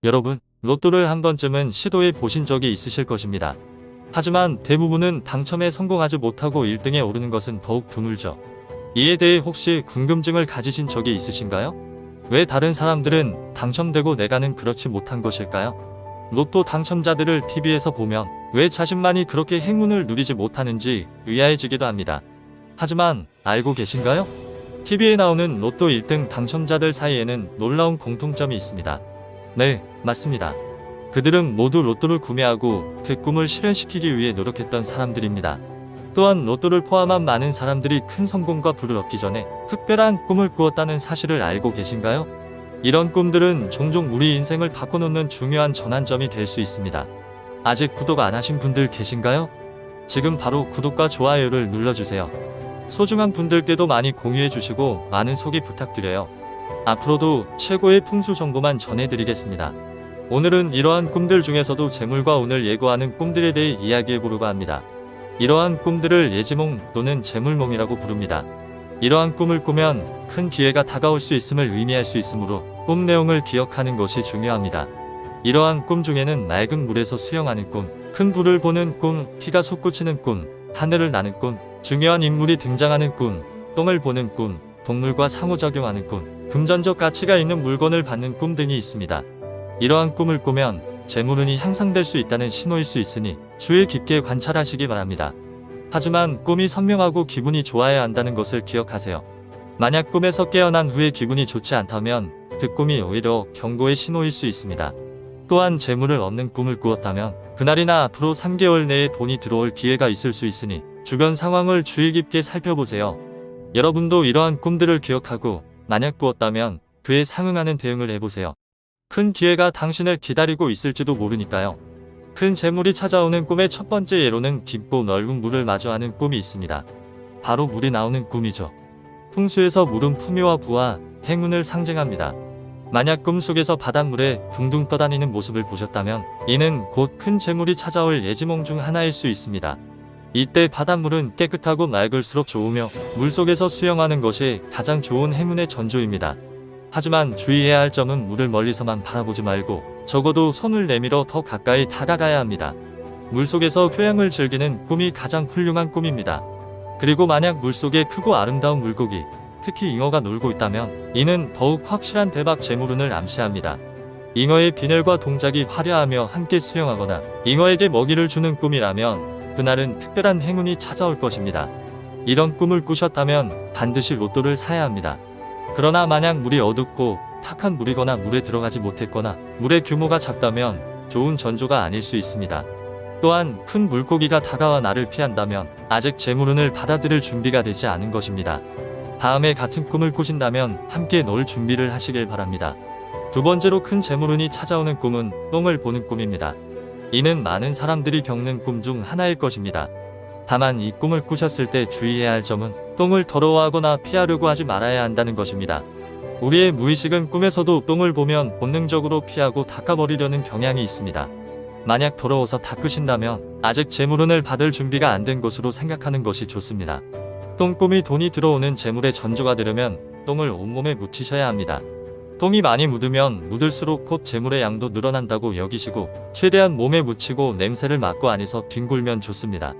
여러분, 로또를 한 번쯤은 시도해 보신 적이 있으실 것입니다. 하지만 대부분은 당첨에 성공하지 못하고 1등에 오르는 것은 더욱 드물죠. 이에 대해 혹시 궁금증을 가지신 적이 있으신가요? 왜 다른 사람들은 당첨되고 내가는 그렇지 못한 것일까요? 로또 당첨자들을 TV에서 보면 왜 자신만이 그렇게 행운을 누리지 못하는지 의아해지기도 합니다. 하지만 알고 계신가요? TV에 나오는 로또 1등 당첨자들 사이에는 놀라운 공통점이 있습니다. 네, 맞습니다. 그들은 모두 로또를 구매하고 그 꿈을 실현시키기 위해 노력했던 사람들입니다. 또한 로또를 포함한 많은 사람들이 큰 성공과 부를 얻기 전에 특별한 꿈을 꾸었다는 사실을 알고 계신가요? 이런 꿈들은 종종 우리 인생을 바꿔놓는 중요한 전환점이 될 수 있습니다. 아직 구독 안 하신 분들 계신가요? 지금 바로 구독과 좋아요를 눌러주세요. 소중한 분들께도 많이 공유해주시고 많은 소개 부탁드려요. 앞으로도 최고의 풍수 정보만 전해드리겠습니다. 오늘은 이러한 꿈들 중에서도 재물과 운을 예고하는 꿈들에 대해 이야기해보려고 합니다. 이러한 꿈들을 예지몽 또는 재물몽이라고 부릅니다. 이러한 꿈을 꾸면 큰 기회가 다가올 수 있음을 의미할 수 있으므로 꿈 내용을 기억하는 것이 중요합니다. 이러한 꿈 중에는 맑은 물에서 수영하는 꿈, 큰 불을 보는 꿈, 피가 솟구치는 꿈, 하늘을 나는 꿈, 중요한 인물이 등장하는 꿈, 똥을 보는 꿈, 동물과 상호작용하는 꿈, 금전적 가치가 있는 물건을 받는 꿈 등이 있습니다. 이러한 꿈을 꾸면 재물운이 향상될 수 있다는 신호일 수 있으니 주의 깊게 관찰하시기 바랍니다. 하지만 꿈이 선명하고 기분이 좋아야 한다는 것을 기억하세요. 만약 꿈에서 깨어난 후에 기분이 좋지 않다면 그 꿈이 오히려 경고의 신호일 수 있습니다. 또한 재물을 얻는 꿈을 꾸었다면 그날이나 앞으로 3개월 내에 돈이 들어올 기회가 있을 수 있으니 주변 상황을 주의 깊게 살펴보세요. 여러분도 이러한 꿈들을 기억하고 만약 꾸었다면 그에 상응하는 대응을 해보세요. 큰 기회가 당신을 기다리고 있을지도 모르니까요. 큰 재물이 찾아오는 꿈의 첫 번째 예로는 깊고 넓은 물을 마주하는 꿈이 있습니다. 바로 물이 나오는 꿈이죠. 풍수에서 물은 풍요와 부와 행운을 상징합니다. 만약 꿈속에서 바닷물에 둥둥 떠다니는 모습을 보셨다면 이는 곧 큰 재물이 찾아올 예지몽 중 하나일 수 있습니다. 이때 바닷물은 깨끗하고 맑을수록 좋으며 물속에서 수영하는 것이 가장 좋은 행운의 전조입니다. 하지만 주의해야 할 점은 물을 멀리서만 바라보지 말고 적어도 손을 내밀어 더 가까이 다가가야 합니다. 물속에서 휴양을 즐기는 꿈이 가장 훌륭한 꿈입니다. 그리고 만약 물속에 크고 아름다운 물고기, 특히 잉어가 놀고 있다면 이는 더욱 확실한 대박 재물운을 암시합니다. 잉어의 비늘과 동작이 화려하며 함께 수영하거나 잉어에게 먹이를 주는 꿈이라면 그날은 특별한 행운이 찾아올 것입니다. 이런 꿈을 꾸셨다면 반드시 로또를 사야 합니다. 그러나 만약 물이 어둡고 탁한 물이거나 물에 들어가지 못했거나 물의 규모가 작다면 좋은 전조가 아닐 수 있습니다. 또한 큰 물고기가 다가와 나를 피한다면 아직 재물운을 받아들일 준비가 되지 않은 것입니다. 다음에 같은 꿈을 꾸신다면 함께 놀 준비를 하시길 바랍니다. 두 번째로 큰 재물운이 찾아오는 꿈은 똥을 보는 꿈입니다. 이는 많은 사람들이 겪는 꿈 중 하나일 것입니다. 다만 이 꿈을 꾸셨을 때 주의해야 할 점은 똥을 더러워하거나 피하려고 하지 말아야 한다는 것입니다. 우리의 무의식은 꿈에서도 똥을 보면 본능적으로 피하고 닦아버리려는 경향이 있습니다. 만약 더러워서 닦으신다면 아직 재물운을 받을 준비가 안 된 것으로 생각하는 것이 좋습니다. 똥꿈이 돈이 들어오는 재물의 전조가 되려면 똥을 온몸에 묻히셔야 합니다. 똥이 많이 묻으면 묻을수록 곧 재물의 양도 늘어난다고 여기시고 최대한 몸에 묻히고 냄새를 맡고 안에서 뒹굴면 좋습니다.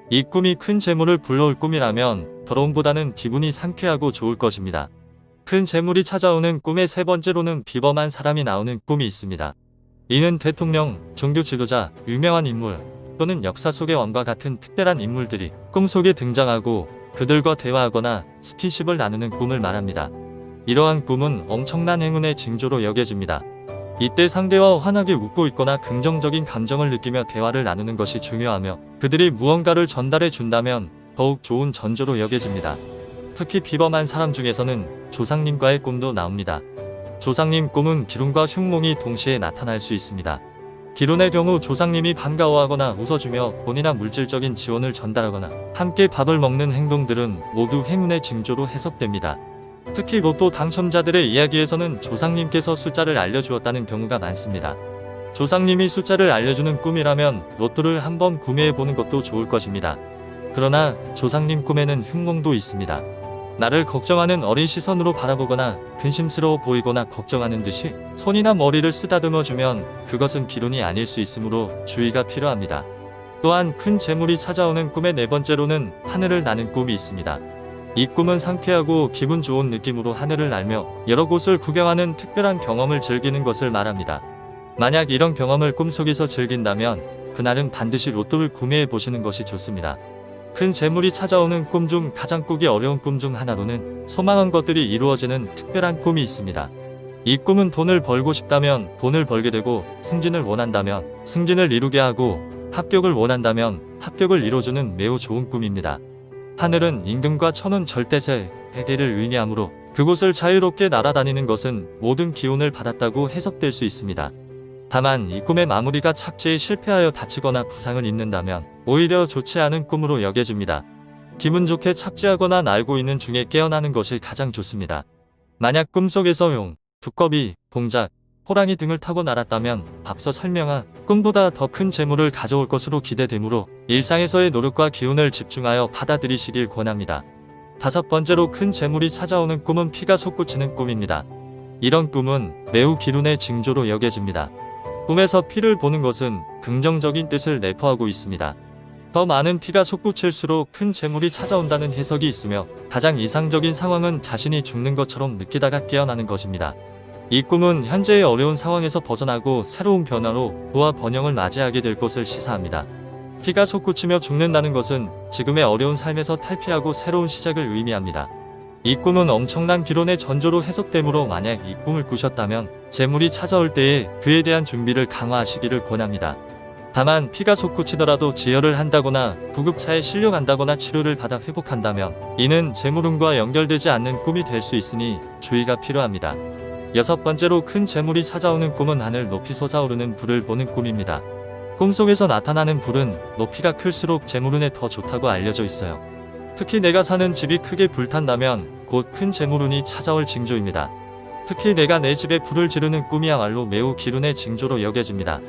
이 꿈이 큰 재물을 불러올 꿈이라면 더러움보다는 기분이 상쾌하고 좋을 것입니다. 큰 재물이 찾아오는 꿈의 세 번째로는 비범한 사람이 나오는 꿈이 있습니다. 이는 대통령, 종교 지도자, 유명한 인물 또는 역사 속의 왕과 같은 특별한 인물들이 꿈속에 등장하고 그들과 대화하거나 스킨십을 나누는 꿈을 말합니다. 이러한 꿈은 엄청난 행운의 징조로 여겨집니다. 이때 상대와 환하게 웃고 있거나 긍정적인 감정을 느끼며 대화를 나누는 것이 중요하며 그들이 무언가를 전달해 준다면 더욱 좋은 전조로 여겨집니다. 특히 비범한 사람 중에서는 조상님과의 꿈도 나옵니다. 조상님 꿈은 기룬과 흉몽이 동시에 나타날 수 있습니다. 기룬의 경우 조상님이 반가워하거나 웃어주며 돈이나 물질적인 지원을 전달하거나 함께 밥을 먹는 행동들은 모두 행운의 징조로 해석됩니다. 특히 로또 당첨자들의 이야기에서는 조상님께서 숫자를 알려주었다는 경우가 많습니다. 조상님이 숫자를 알려주는 꿈이라면 로또를 한번 구매해보는 것도 좋을 것입니다. 그러나 조상님 꿈에는 흉몽도 있습니다. 나를 걱정하는 어린 시선으로 바라보거나 근심스러워 보이거나 걱정하는 듯이 손이나 머리를 쓰다듬어주면 그것은 기론이 아닐 수 있으므로 주의가 필요합니다. 또한 큰 재물이 찾아오는 꿈의 네 번째로는 하늘을 나는 꿈이 있습니다. 이 꿈은 상쾌하고 기분 좋은 느낌으로 하늘을 날며 여러 곳을 구경하는 특별한 경험을 즐기는 것을 말합니다. 만약 이런 경험을 꿈속에서 즐긴다면 그날은 반드시 로또를 구매해 보시는 것이 좋습니다. 큰 재물이 찾아오는 꿈 중 가장 꾸기 어려운 꿈 중 하나로는 소망한 것들이 이루어지는 특별한 꿈이 있습니다. 이 꿈은 돈을 벌고 싶다면 돈을 벌게 되고 승진을 원한다면 승진을 이루게 하고 합격을 원한다면 합격을 이뤄주는 매우 좋은 꿈입니다. 하늘은 임금과 천운 절대세, 해계를 의미하므로 그곳을 자유롭게 날아다니는 것은 모든 기운을 받았다고 해석될 수 있습니다. 다만 이 꿈의 마무리가 착지에 실패하여 다치거나 부상을 입는다면 오히려 좋지 않은 꿈으로 여겨집니다. 기분 좋게 착지하거나 날고 있는 중에 깨어나는 것이 가장 좋습니다. 만약 꿈속에서 용, 두꺼비, 동작, 호랑이 등을 타고 날았다면 앞서 설명한 꿈보다 더 큰 재물을 가져올 것으로 기대되므로 일상에서의 노력과 기운을 집중하여 받아들이시길 권합니다. 다섯 번째로 큰 재물이 찾아오는 꿈은 피가 솟구치는 꿈입니다. 이런 꿈은 매우 기운의 징조로 여겨집니다. 꿈에서 피를 보는 것은 긍정적인 뜻을 내포하고 있습니다. 더 많은 피가 솟구칠수록 큰 재물이 찾아온다는 해석이 있으며 가장 이상적인 상황은 자신이 죽는 것처럼 느끼다가 깨어나는 것입니다. 이 꿈은 현재의 어려운 상황에서 벗어나고 새로운 변화로 부와 번영을 맞이하게 될 것을 시사합니다. 피가 솟구치며 죽는다는 것은 지금의 어려운 삶에서 탈피하고 새로운 시작을 의미합니다. 이 꿈은 엄청난 기론의 전조로 해석되므로 만약 이 꿈을 꾸셨다면 재물이 찾아올 때에 그에 대한 준비를 강화하시기를 권합니다. 다만 피가 솟구치더라도 지혈을 한다거나 구급차에 실려간다거나 치료를 받아 회복한다면 이는 재물운과 연결되지 않는 꿈이 될 수 있으니 주의가 필요합니다. 여섯 번째로 큰 재물이 찾아오는 꿈은 하늘 높이 솟아오르는 불을 보는 꿈입니다. 꿈속에서 나타나는 불은 높이가 클수록 재물운에 더 좋다고 알려져 있어요. 특히 내가 사는 집이 크게 불탄다면 곧 큰 재물운이 찾아올 징조입니다. 특히 내가 내 집에 불을 지르는 꿈이야말로 매우 기운의 징조로 여겨집니다.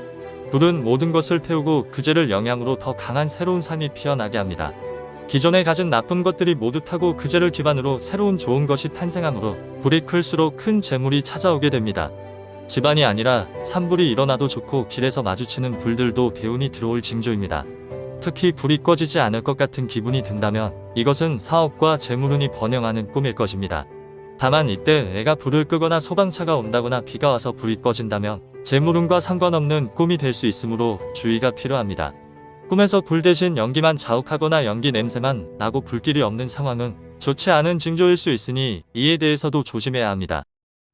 불은 모든 것을 태우고 그 죄를 영향으로 더 강한 새로운 삶이 피어나게 합니다. 기존에 가진 나쁜 것들이 모두 타고 그 죄를 기반으로 새로운 좋은 것이 탄생하므로 불이 클수록 큰 재물이 찾아오게 됩니다. 집안이 아니라 산불이 일어나도 좋고 길에서 마주치는 불들도 대운이 들어올 징조입니다. 특히 불이 꺼지지 않을 것 같은 기분이 든다면 이것은 사업과 재물운이 번영하는 꿈일 것입니다. 다만 이때 내가 불을 끄거나 소방차가 온다거나 비가 와서 불이 꺼진다면 재물운과 상관없는 꿈이 될 수 있으므로 주의가 필요합니다. 꿈에서 불 대신 연기만 자욱하거나 연기 냄새만 나고 불길이 없는 상황은 좋지 않은 징조일 수 있으니 이에 대해서도 조심해야 합니다.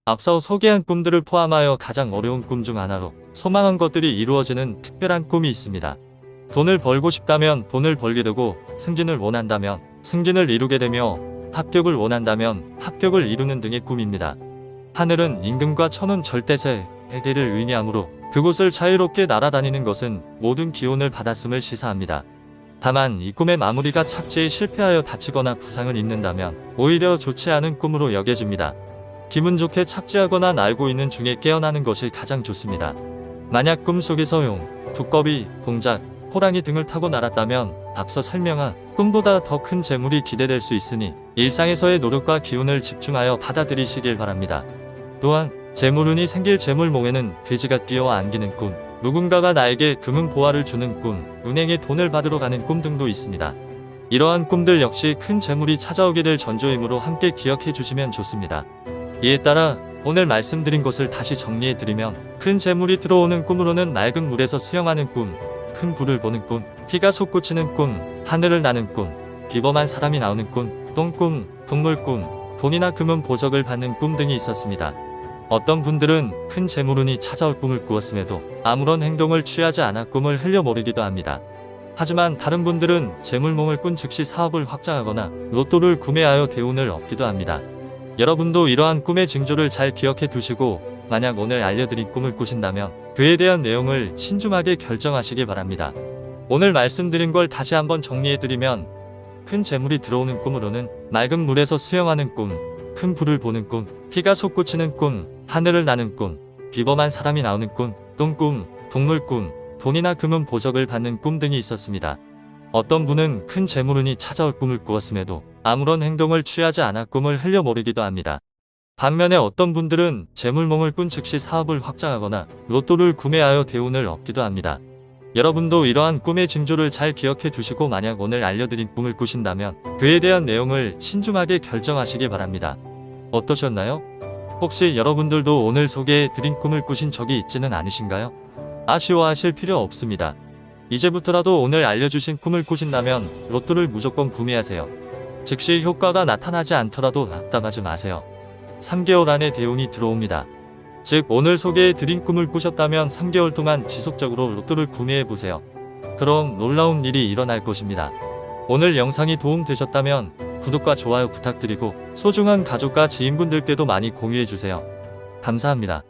앞서 소개한 꿈들을 포함하여 가장 어려운 꿈 중 하나로 소망한 것들이 이루어지는 특별한 꿈이 있습니다. 돈을 벌고 싶다면 돈을 벌게 되고 승진을 원한다면 승진을 이루게 되며 합격을 원한다면 합격을 이루는 등의 꿈입니다. 하늘은 임금과 천운 절대세, 해계를 의미하므로 그곳을 자유롭게 날아다니는 것은 모든 기운을 받았음을 시사합니다. 다만 이 꿈의 마무리가 착지에 실패하여 다치거나 부상을 입는다면 오히려 좋지 않은 꿈으로 여겨집니다. 기분 좋게 착지하거나 날고 있는 중에 깨어나는 것이 가장 좋습니다. 만약 꿈속에서 용, 두꺼비, 동작, 호랑이 등을 타고 날았다면 앞서 설명한 꿈보다 더 큰 재물이 기대될 수 있으니 일상에서의 노력과 기운을 집중하여 받아들이시길 바랍니다. 또한 재물운이 생길 재물몽에는 돼지가 뛰어와 안기는 꿈, 누군가가 나에게 금은 보화를 주는 꿈, 은행에 돈을 받으러 가는 꿈 등도 있습니다. 이러한 꿈들 역시 큰 재물이 찾아오게 될 전조이므로 함께 기억해 주시면 좋습니다. 이에 따라 오늘 말씀드린 것을 다시 정리해드리면 큰 재물이 들어오는 꿈으로는 맑은 물에서 수영하는 꿈, 큰 불을 보는 꿈, 피가 솟구치는 꿈, 하늘을 나는 꿈, 비범한 사람이 나오는 꿈, 똥꿈, 동물꿈, 돈이나 금은 보석을 받는 꿈 등이 있었습니다. 어떤 분들은 큰 재물운이 찾아올 꿈을 꾸었음에도 아무런 행동을 취하지 않아 꿈을 흘려버리기도 합니다. 하지만 다른 분들은 재물몽을 꾼 즉시 사업을 확장하거나 로또를 구매하여 대운을 얻기도 합니다. 여러분도 이러한 꿈의 징조를 잘 기억해 두시고 만약 오늘 알려드린 꿈을 꾸신다면 그에 대한 내용을 신중하게 결정하시기 바랍니다. 오늘 말씀드린 걸 다시 한번 정리해드리면 큰 재물이 들어오는 꿈으로는 맑은 물에서 수영하는 꿈, 큰 불을 보는 꿈, 피가 솟구치는 꿈, 하늘을 나는 꿈, 비범한 사람이 나오는 꿈, 똥꿈, 동물꿈, 돈이나 금은 보석을 받는 꿈 등이 있었습니다. 어떤 분은 큰 재물운이 찾아올 꿈을 꾸었음에도 아무런 행동을 취하지 않아 꿈을 흘려버리기도 합니다. 반면에 어떤 분들은 재물몽을 꾼 즉시 사업을 확장하거나 로또를 구매하여 대운을 얻기도 합니다. 여러분도 이러한 꿈의 징조를 잘 기억해 두시고 만약 오늘 알려드린 꿈을 꾸신다면 그에 대한 내용을 신중하게 결정하시기 바랍니다. 어떠셨나요? 혹시 여러분들도 오늘 소개해 드린 꿈을 꾸신 적이 있지는 않으신가요? 아쉬워하실 필요 없습니다. 이제부터라도 오늘 알려주신 꿈을 꾸신다면 로또를 무조건 구매하세요. 즉시 효과가 나타나지 않더라도 답답하지 마세요. 3개월 안에 대운이 들어옵니다. 즉 오늘 소개해 드린 꿈을 꾸셨다면 3개월 동안 지속적으로 로또를 구매해 보세요. 그럼 놀라운 일이 일어날 것입니다. 오늘 영상이 도움되셨다면 구독과 좋아요 부탁드리고 소중한 가족과 지인분들께도 많이 공유해 주세요. 감사합니다.